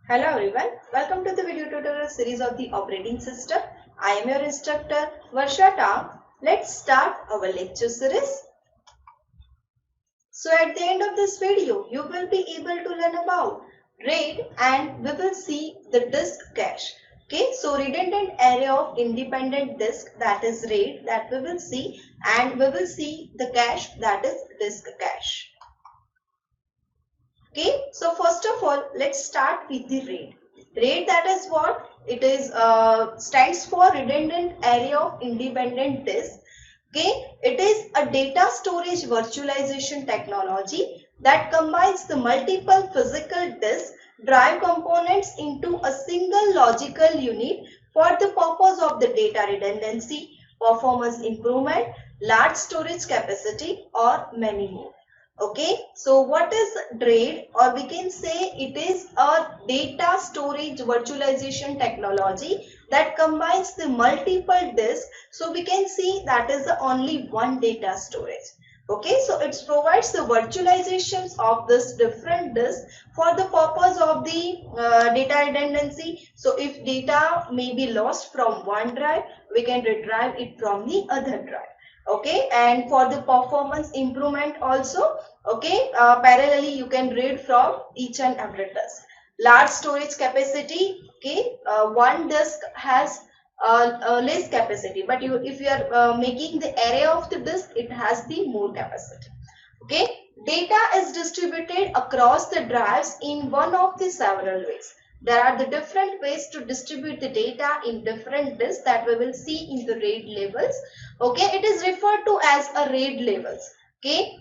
Hello everyone, welcome to the video tutorial series of the operating system. I am your instructor Varsha Tam. Let's start our lecture series. So at the end of this video, you will be able to learn about RAID and we will see the disk cache. Okay, so redundant array of independent disk, that is RAID, that we will see, and we will see the cache, that is disk cache. Okay, so first of all, let's start with the RAID. RAID, that is what it is, stands for redundant array of independent disk. Okay, it is a data storage virtualization technology that combines the multiple physical disk drive components into a single logical unit for the purpose of the data redundancy, performance improvement, large storage capacity, or many more. Okay, so what is RAID, or we can say it is a data storage virtualization technology that combines the multiple disks. So we can see that is the only one data storage. Okay, so it provides the virtualizations of this different disks for the purpose of the data redundancy. So if data may be lost from one drive, we can retrieve it from the other drive. Okay, and for the performance improvement also, okay, parallelly you can read from each and every disk. Large storage capacity, okay, one disk has less capacity, but if you are making the array of the disk, it has the more capacity. Okay, data is distributed across the drives in one of the several ways. There are the different ways to distribute the data in different disks that we will see in the RAID levels. Okay, it is referred to as a RAID levels. Okay,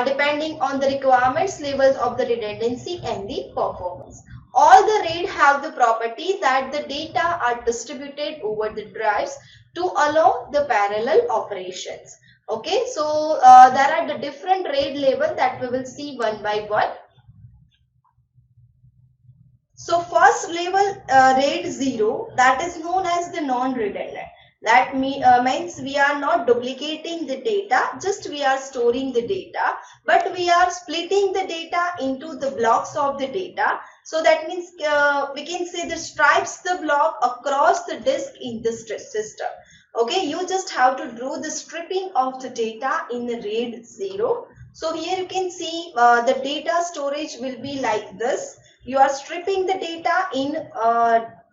depending on the requirements levels of the redundancy and the performance. All the RAID have the property that the data are distributed over the drives to allow the parallel operations. Okay, so there are the different RAID level that we will see one by one. So first level RAID 0, that is known as the non-redundant. That means we are not duplicating the data, just we are storing the data, but we are splitting the data into the blocks of the data. So that means we can say the stripes the block across the disk in this system. Okay, you just have to do the stripping of the data in the RAID 0. So here you can see the data storage will be like this. You are stripping the data in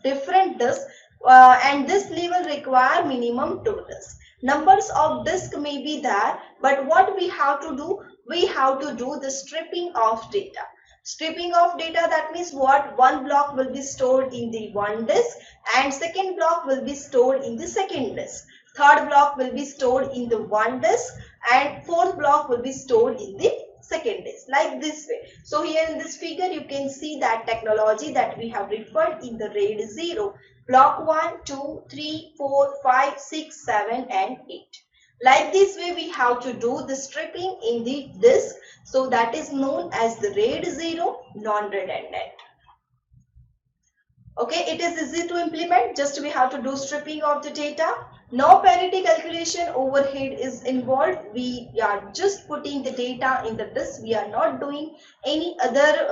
different disks and this level require minimum 2 disks. Numbers of disk may be there, but what we have to do, we have to do the stripping of data. Stripping of data, that means what, one block will be stored in the one disk and second block will be stored in the second disk. Third block will be stored in the one disk and fourth block will be stored in the second disk, like this way. So here in this figure you can see that technology that we have referred in the RAID 0. Block 1, 2, 3, 4, 5, 6, 7 and 8. Like this way we have to do the stripping in the disk. So that is known as the RAID 0 non-redundant. Okay, it is easy to implement, just we have to do stripping of the data. No parity calculation overhead is involved. We are just putting the data in the disk. We are not doing any other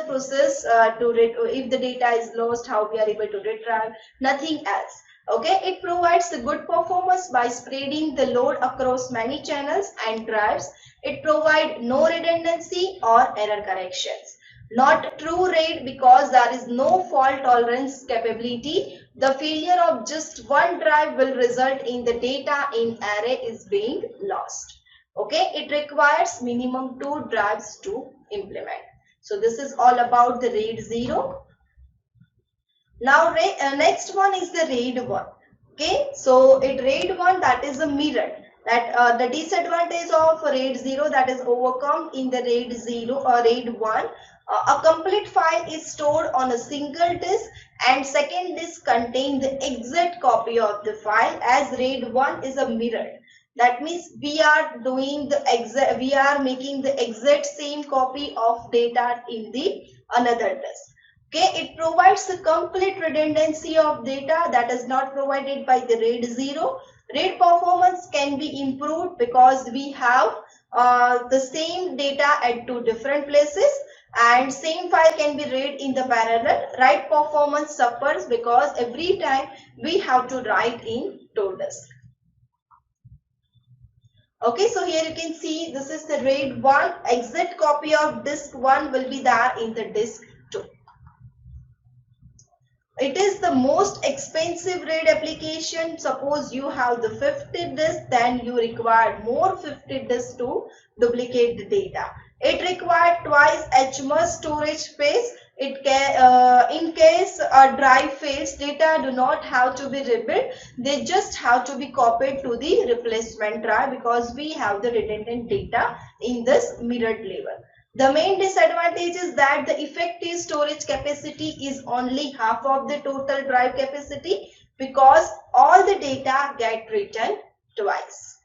process to if the data is lost, how we are able to retrieve, nothing else. Okay, it provides the good performance by spreading the load across many channels and drives. It provides no redundancy or error corrections. Not true RAID because there is no fault tolerance capability. The failure of just one drive will result in the data in array is being lost. Okay, it requires minimum 2 drives to implement. So this is all about the RAID 0. Now next one is the RAID 1. Okay, so it RAID 1, that is a mirror. That the disadvantage of RAID 0 that is overcome in the RAID 0 or RAID 1. A complete file is stored on a single disk and second disk contain the exact copy of the file, as RAID 1 is a mirror. That means we are doing the exact, we are making the exact same copy of data in the another disk. Okay, it provides the complete redundancy of data that is not provided by the RAID 0. RAID performance can be improved because we have the same data at two different places. and same file can be read in the parallel. Write performance suffers because every time we have to write in to disk. Okay, so here you can see this is the RAID 1. Exact copy of disk 1 will be there in the disk 2. It is the most expensive RAID application. Suppose you have the 50 disk, then you require more 50 disks to duplicate the data. It requires twice as much storage space. It can, in case a drive fails, data do not have to be rebuilt. They just have to be copied to the replacement drive because we have the redundant data in this mirrored level. The main disadvantage is that the effective storage capacity is only half of the total drive capacity because all the data get written twice.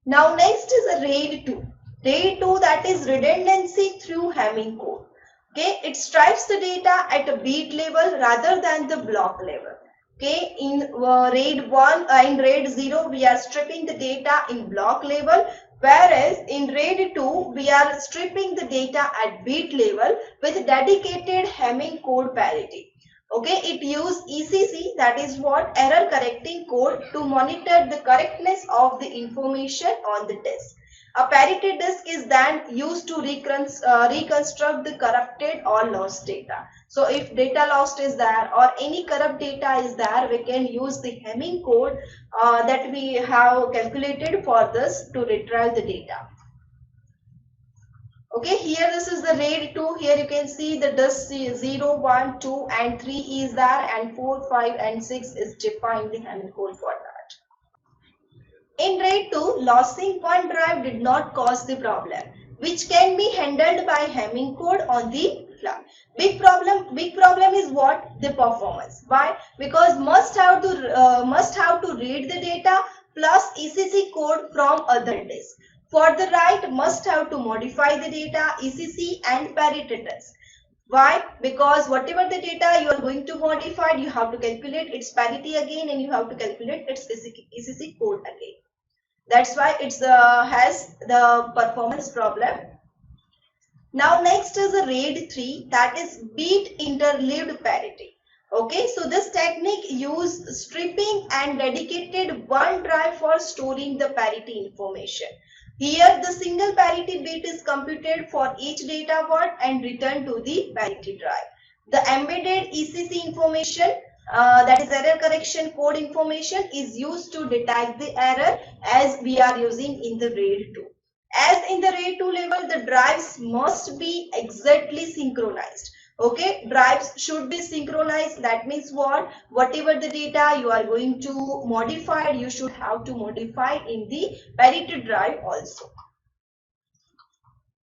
Now next is a RAID 2. RAID 2, that is redundancy through Hamming code. Okay, it strips the data at a bit level rather than the block level. Okay, in RAID 1, in RAID 0, we are stripping the data in block level, whereas in RAID 2, we are stripping the data at bit level with dedicated Hamming code parity. Okay, it uses ECC, that is what, error correcting code, to monitor the correctness of the information on the disk. A parity disk is then used to reconstruct the corrupted or lost data. So if data lost is there or any corrupt data is there, we can use the Hamming code that we have calculated for this to retrieve the data. Okay, here this is the RAID 2. Here you can see the disk 0, 1, 2 and 3 is there, and 4, 5 and 6 is defined the Hamming code for that. In RAID 2, losing one drive did not cause the problem, which can be handled by Hamming code on the fly. Big problem is what? The performance. Why? Because must have to read the data plus ECC code from other disks. For the write, must have to modify the data, ECC and parity disk. Why? Because whatever the data you are going to modify, you have to calculate its parity again and you have to calculate its ECC code again. That's why it has the performance problem. Now next is a RAID 3, that is bit interleaved parity. Okay, so this technique uses stripping and dedicated one drive for storing the parity information. Here the single parity bit is computed for each data word and returned to the parity drive. The embedded ECC information, that is error correction code information, is used to detect the error as we are using in the RAID 2. As in the RAID 2 level, the drives must be exactly synchronized. Okay, drives should be synchronized. That means what? Whatever the data you are going to modify, you should have to modify in the parity drive also.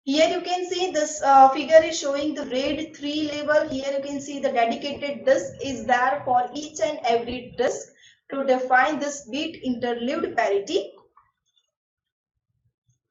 Here you can see this figure is showing the RAID 3 level. Here you can see the dedicated disk is there for each and every disk to define this bit interleaved parity.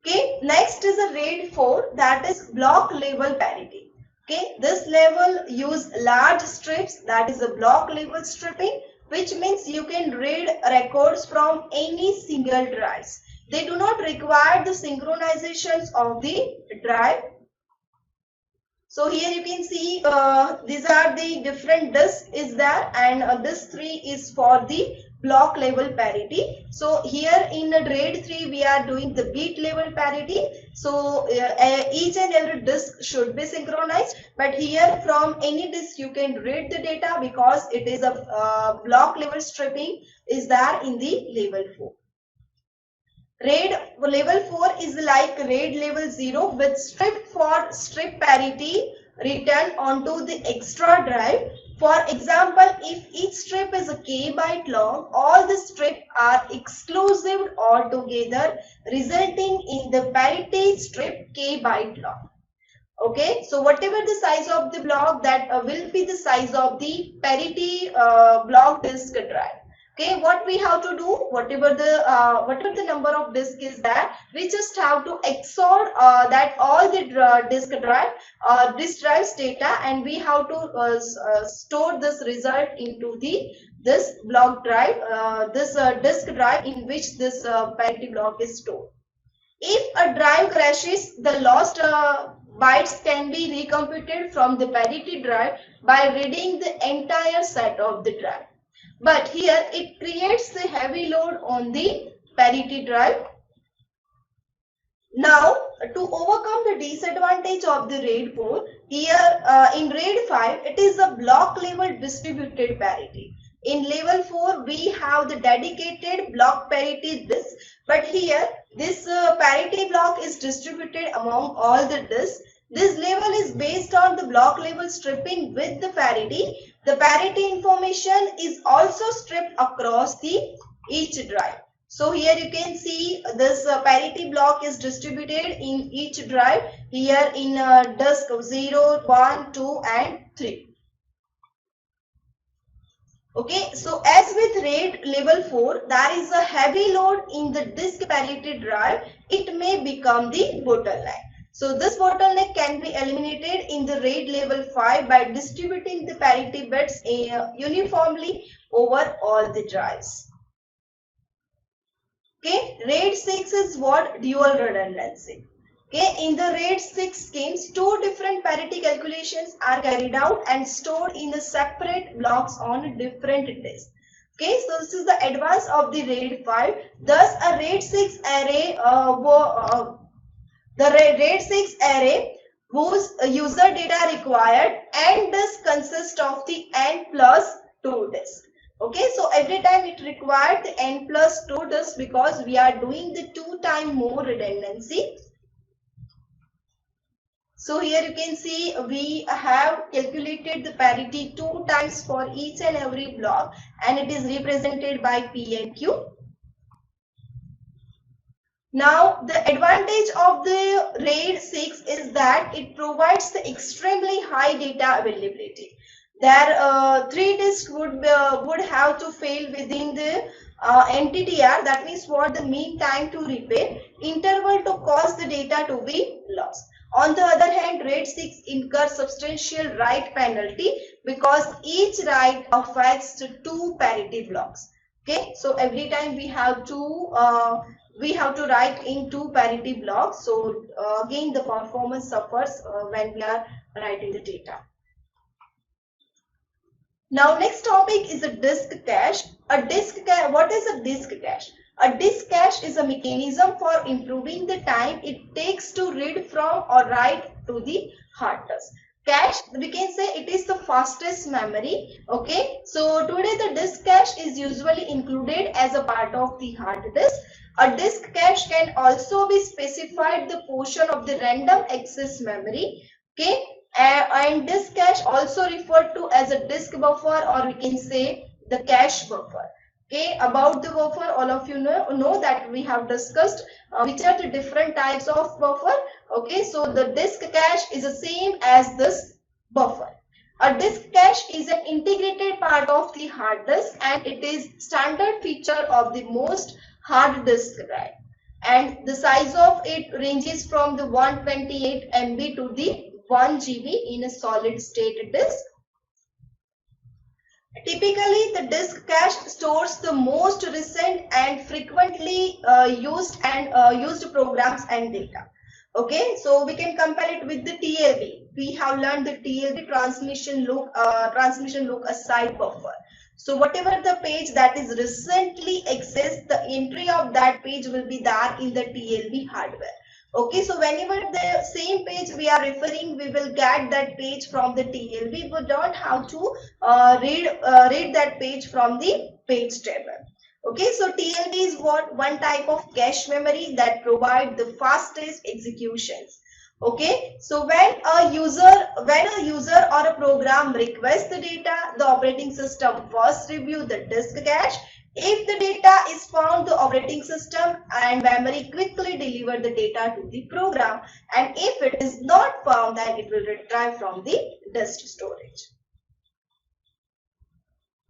Okay, next is a RAID 4, that is block level parity. Okay, this level use large strips, that is a block level stripping, which means you can read records from any single drives. They do not require the synchronizations of the drive. So here you can see these are the different disks is there, and this 3 is for the block level parity. So here in the RAID 3 we are doing the bit level parity. So each and every disk should be synchronized, but here from any disk you can read the data because it is a block level stripping is there in the level 4. RAID level 4 is like RAID level 0 with strip for strip parity written onto the extra drive. For example, if each strip is a k byte long, all the strips are exclusive altogether, resulting in the parity strip k byte long. Okay, so whatever the size of the block, that will be the size of the parity block disk drive. Okay, what we have to do, whatever the number of disk is there, we just have to XOR that all the disk drive, this drives data, and we have to store this result into this block drive, this disk drive in which this parity block is stored. If a drive crashes, the lost bytes can be recomputed from the parity drive by reading the entire set of the drive. But here it creates the heavy load on the parity drive. Now, to overcome the disadvantage of the RAID 4, here in RAID 5, it is a block level distributed parity. In level 4, we have the dedicated block parity disk, but here this parity block is distributed among all the disks. This level is based on the block level stripping with the parity. The parity information is also stripped across the each drive. So here you can see this parity block is distributed in each drive, here in disk 0, 1, 2 and 3. Okay, so as with RAID level 4, there is a heavy load in the disk parity drive. It may become the bottleneck. So this bottleneck can be eliminated in the RAID level 5 by distributing the parity bits uniformly over all the drives. Okay, RAID 6 is what? Dual redundancy. Okay, in the RAID 6 schemes, two different parity calculations are carried out and stored in the separate blocks on different disks. Okay, so this is the advance of the RAID 5. Thus, a RAID 6 array, the RAID 6 array whose user data required and disk consists of the n plus 2 disks. Okay, so every time it required the n plus 2 disks because we are doing the 2 times more redundancy. So here you can see we have calculated the parity 2 times for each and every block, and it is represented by P and Q. Now the advantage of the RAID 6 is that it provides the extremely high data availability. There 3 disks would have to fail within the NTTR, that means what the mean time to repair interval to cause the data to be lost. On the other hand, RAID 6 incurs substantial write penalty because each write affects 2 parity blocks. Okay, so every time we have to write in 2 parity blocks. So again the performance suffers when we are writing the data. Now next topic is a disk cache. What is a disk cache? A disk cache is a mechanism for improving the time it takes to read from or write to the hard disk. Cache, we can say it is the fastest memory. Okay, so today the disk cache is usually included as a part of the hard disk. A disk cache can also be specified the portion of the random access memory. Okay, and disk cache also referred to as a disk buffer, or we can say the cache buffer. Okay, about the buffer, all of you know that we have discussed which are the different types of buffer. Okay, so the disk cache is the same as this buffer. A disk cache is an integrated part of the hard disk, and it is standard feature of the most hard disk drive, and the size of it ranges from the 128 MB to the 1 GB in a solid state disk. Typically, the disk cache stores the most recent and frequently used programs and data. Okay, so we can compare it with the TLB. We have learned the TLB, transmission look aside buffer. So whatever the page that is recently accessed, the entry of that page will be there in the TLB hardware. Okay, so whenever the same page we are referring, we will get that page from the TLB. We don't have to read that page from the page table. Okay, so TLB is one type of cache memory that provide the fastest executions. Okay, so when a user or a program requests the data, the operating system first review the disk cache. If the data is found, the operating system and memory quickly deliver the data to the program, and if it is not found, then it will retrieve from the disk storage.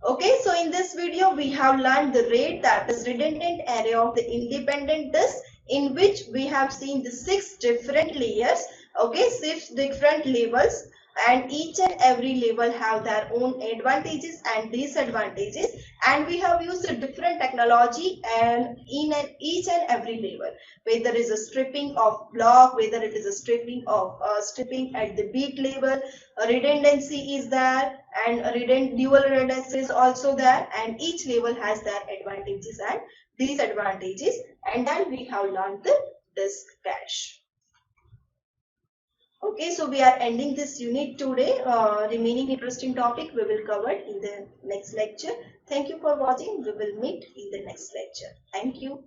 Okay, so in this video we have learned the RAID, that is redundant array of the independent disk, in which we have seen the 6 different layers. Okay, 6 different levels. and each and every level have their own advantages and disadvantages, and we have used a different technology and in each and every level, whether it is a stripping of block, whether it is a stripping at the bit level, a redundancy is there, and dual redundancy is also there, and each level has their advantages and disadvantages. And then we have learned the disk cache. Okay, so we are ending this unit today. Remaining interesting topic we will cover in the next lecture. Thank you for watching. We will meet in the next lecture. Thank you.